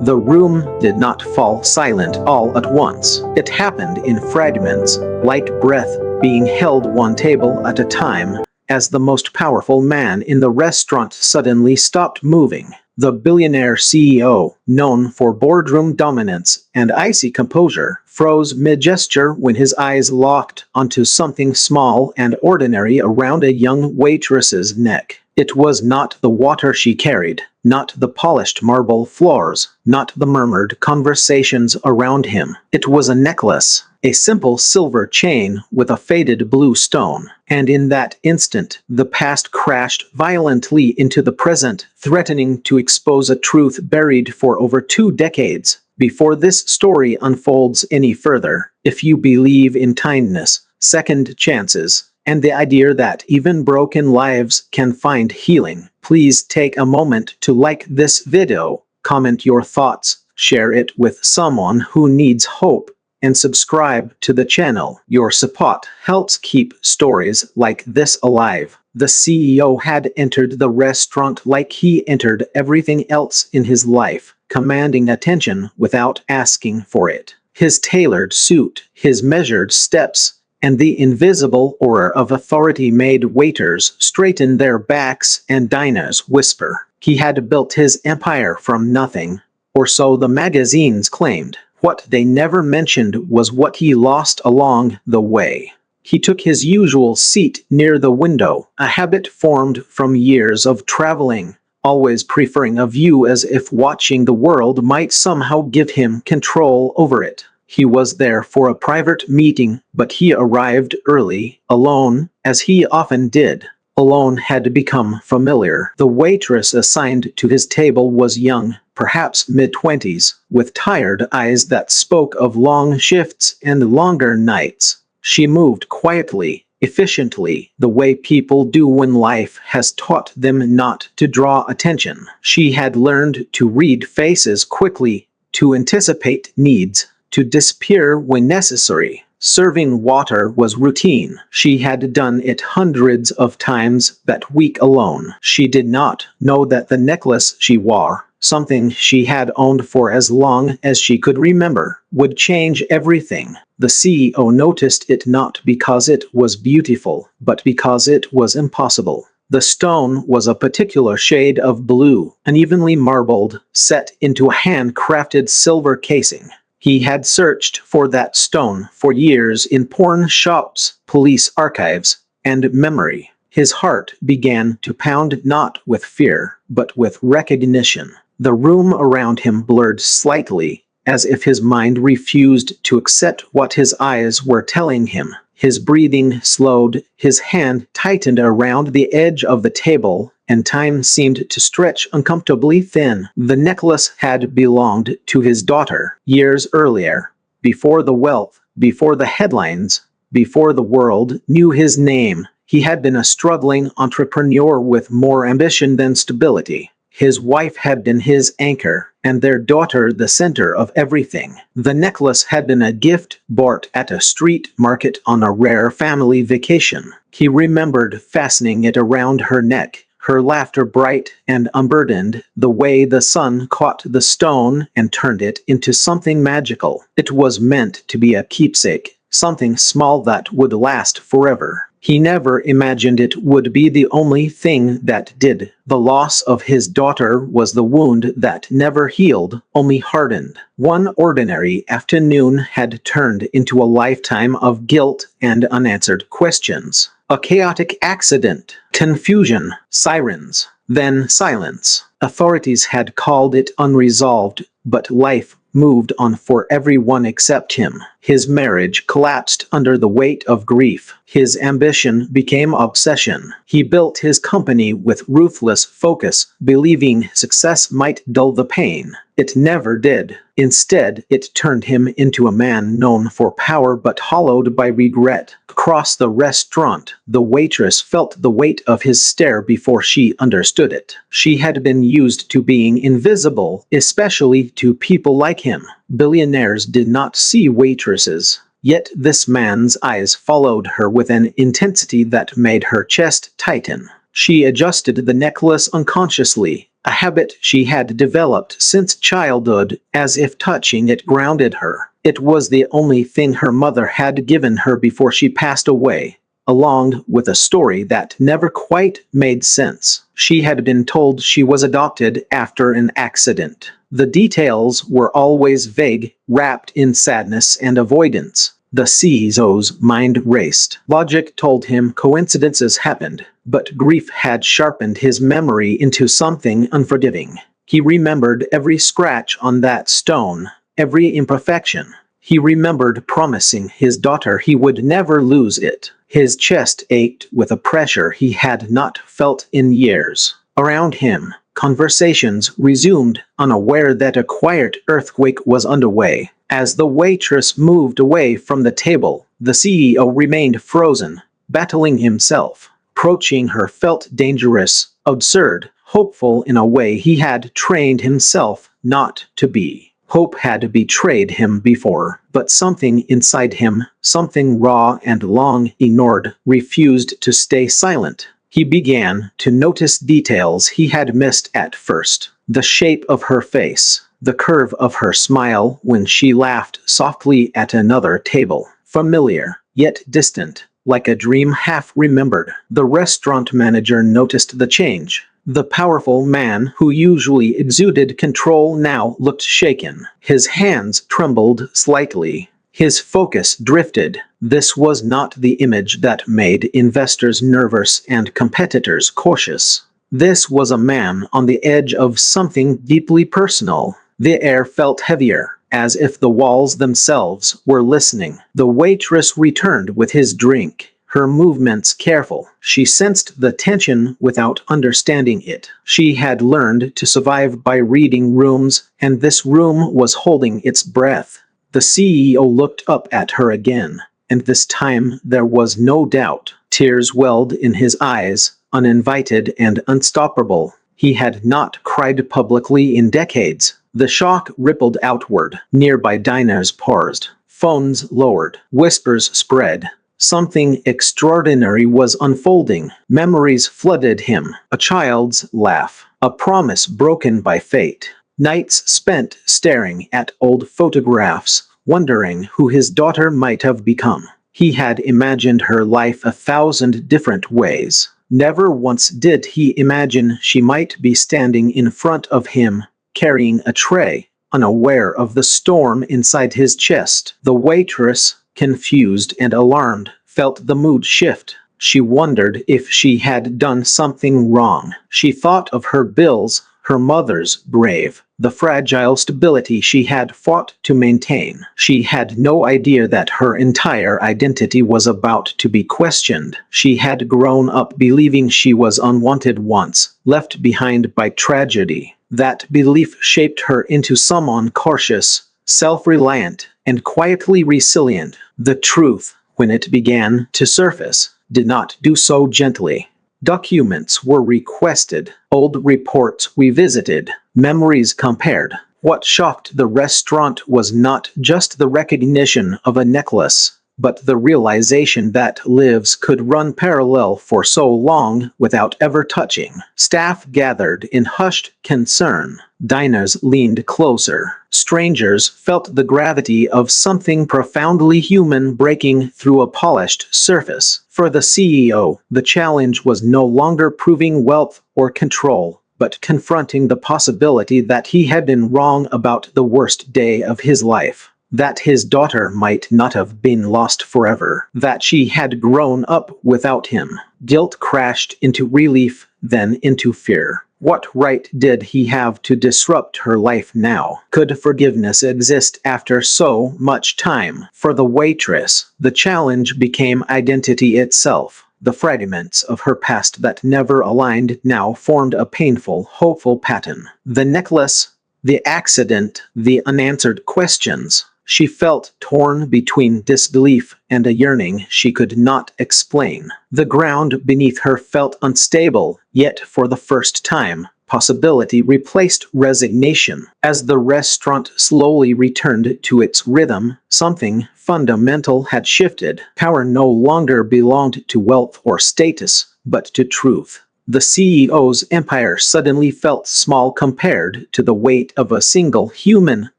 The room did not fall silent all at once. It happened in fragments, like breath being held one table at a time, as the most powerful man in the restaurant suddenly stopped moving. The billionaire CEO, known for boardroom dominance and icy composure, froze mid-gesture when his eyes locked onto something small and ordinary around a young waitress's neck. It was not the water she carried, not the polished marble floors, not the murmured conversations around him. It was a necklace, a simple silver chain with a faded blue stone. And in that instant, the past crashed violently into the present, threatening to expose a truth buried for over 2 decades. Before this story unfolds any further, if you believe in kindness, second chances, and the idea that even broken lives can find healing, please take a moment to like this video, comment your thoughts, share it with someone who needs hope, and subscribe to the channel. Your support helps keep stories like this alive. The CEO had entered the restaurant like he entered everything else in his life, commanding attention without asking for it. His tailored suit, his measured steps, and the invisible aura of authority made waiters straighten their backs and diners whisper. He had built his empire from nothing, or so the magazines claimed. What they never mentioned was what he lost along the way. He took his usual seat near the window, a habit formed from years of traveling, always preferring a view as if watching the world might somehow give him control over it. He was there for a private meeting, but he arrived early, alone, as he often did. Alone had become familiar. The waitress assigned to his table was young, perhaps mid-20s, with tired eyes that spoke of long shifts and longer nights. She moved quietly, efficiently, the way people do when life has taught them not to draw attention. She had learned to read faces quickly, to anticipate needs, to disappear when necessary. Serving water was routine. She had done it hundreds of times that week alone. She did not know that the necklace she wore, something she had owned for as long as she could remember, would change everything. The CEO noticed it not because it was beautiful, but because it was impossible. The stone was a particular shade of blue, unevenly marbled, set into a hand-crafted silver casing. He had searched for that stone for years in pawn shops, police archives, and memory. His heart began to pound not with fear, but with recognition. The room around him blurred slightly, as if his mind refused to accept what his eyes were telling him. His breathing slowed, his hand tightened around the edge of the table, and time seemed to stretch uncomfortably thin. The necklace had belonged to his daughter years earlier, before the wealth, before the headlines, before the world knew his name. He had been a struggling entrepreneur with more ambition than stability. His wife had been his anchor, and their daughter the center of everything. The necklace had been a gift bought at a street market on a rare family vacation. He remembered fastening it around her neck, her laughter bright and unburdened, the way the sun caught the stone and turned it into something magical. It was meant to be a keepsake, something small that would last forever. He never imagined it would be the only thing that did. The loss of his daughter was the wound that never healed, only hardened. One ordinary afternoon had turned into a lifetime of guilt and unanswered questions. A chaotic accident, confusion, sirens, then silence. Authorities had called it unresolved, but life moved on for everyone except him. His marriage collapsed under the weight of grief. His ambition became obsession. He built his company with ruthless focus, believing success might dull the pain. It never did. Instead, it turned him into a man known for power but hollowed by regret. Across the restaurant, the waitress felt the weight of his stare before she understood it. She had been used to being invisible, especially to people like him. Billionaires did not see waitresses. Yet this man's eyes followed her with an intensity that made her chest tighten. She adjusted the necklace unconsciously, a habit she had developed since childhood, as if touching it grounded her. It was the only thing her mother had given her before she passed away, along with a story that never quite made sense. She had been told she was adopted after an accident. The details were always vague, wrapped in sadness and avoidance. The CEO's mind raced. Logic told him coincidences happened, but grief had sharpened his memory into something unforgiving. He remembered every scratch on that stone, every imperfection. He remembered promising his daughter he would never lose it. His chest ached with a pressure he had not felt in years. Around him, conversations resumed, unaware that a quiet earthquake was underway. As the waitress moved away from the table, the CEO remained frozen, battling himself. Approaching her felt dangerous, absurd, hopeful in a way he had trained himself not to be. Hope had betrayed him before, but something inside him, something raw and long ignored, refused to stay silent. He began to notice details he had missed at first. The shape of her face, the curve of her smile when she laughed softly at another table. Familiar, yet distant, like a dream half remembered. The restaurant manager noticed the change. The powerful man who usually exuded control now looked shaken. His hands trembled slightly. His focus drifted. This was not the image that made investors nervous and competitors cautious. This was a man on the edge of something deeply personal. The air felt heavier, as if the walls themselves were listening. The waitress returned with his drink, her movements careful. She sensed the tension without understanding it. She had learned to survive by reading rooms, and this room was holding its breath. The CEO looked up at her again, and this time there was no doubt. Tears welled in his eyes, uninvited and unstoppable. He had not cried publicly in decades. The shock rippled outward. Nearby diners paused. Phones lowered. Whispers spread. Something extraordinary was unfolding. Memories flooded him. A child's laugh. A promise broken by fate. Nights spent staring at old photographs, wondering who his daughter might have become. He had imagined her life 1,000 different ways. Never once did he imagine she might be standing in front of him, carrying a tray, unaware of the storm inside his chest. The waitress, confused and alarmed, felt the mood shift. She wondered if she had done something wrong. She thought of her bills, her mother's grave, the fragile stability she had fought to maintain. She had no idea that her entire identity was about to be questioned. She had grown up believing she was unwanted once, left behind by tragedy. That belief shaped her into someone cautious, self-reliant, and quietly resilient. The truth, when it began to surface, did not do so gently. Documents were requested, old reports revisited, memories compared. What shocked the restaurant was not just the recognition of a necklace, but the realization that lives could run parallel for so long without ever touching. Staff gathered in hushed concern. Diners leaned closer. Strangers felt the gravity of something profoundly human breaking through a polished surface. For the CEO, the challenge was no longer proving wealth or control, but confronting the possibility that he had been wrong about the worst day of his life. That his daughter might not have been lost forever. That she had grown up without him. Guilt crashed into relief, then into fear. What right did he have to disrupt her life now? Could forgiveness exist after so much time? For the waitress, the challenge became identity itself. The fragments of her past that never aligned now formed a painful, hopeful pattern. The necklace, the accident, the unanswered questions. She felt torn between disbelief and a yearning she could not explain. The ground beneath her felt unstable, yet for the first time, possibility replaced resignation. As the restaurant slowly returned to its rhythm, something fundamental had shifted. Power no longer belonged to wealth or status, but to truth. The CEO's empire suddenly felt small compared to the weight of a single human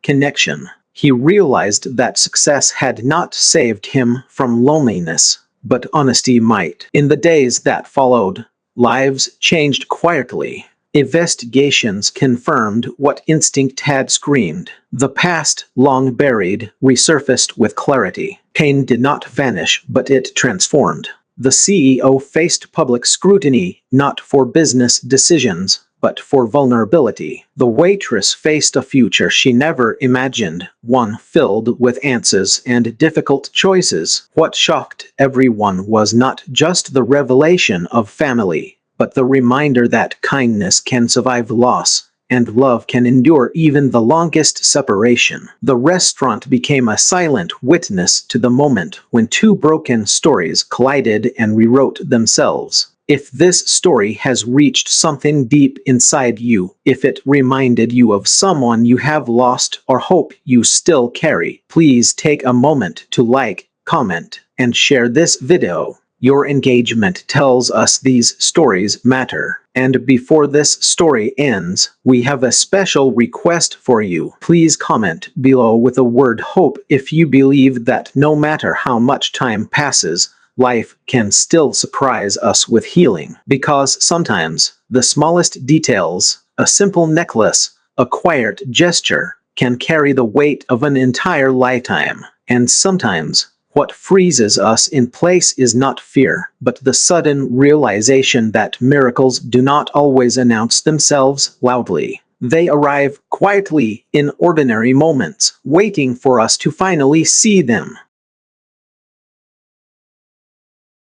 connection. He realized that success had not saved him from loneliness, but honesty might. In the days that followed, lives changed quietly. Investigations confirmed what instinct had screamed. The past, long buried, resurfaced with clarity. Pain did not vanish, but it transformed. The CEO faced public scrutiny, not for business decisions, but for vulnerability. The waitress faced a future she never imagined, one filled with answers and difficult choices. What shocked everyone was not just the revelation of family, but the reminder that kindness can survive loss, and love can endure even the longest separation. The restaurant became a silent witness to the moment when two broken stories collided and rewrote themselves. If this story has reached something deep inside you, if it reminded you of someone you have lost or hope you still carry, please take a moment to like, comment, and share this video. Your engagement tells us these stories matter. And before this story ends, we have a special request for you. Please comment below with the word hope if you believe that no matter how much time passes, life can still surprise us with healing. Because sometimes, the smallest details, a simple necklace, a quiet gesture, can carry the weight of an entire lifetime. And sometimes, what freezes us in place is not fear, but the sudden realization that miracles do not always announce themselves loudly. They arrive quietly in ordinary moments, waiting for us to finally see them.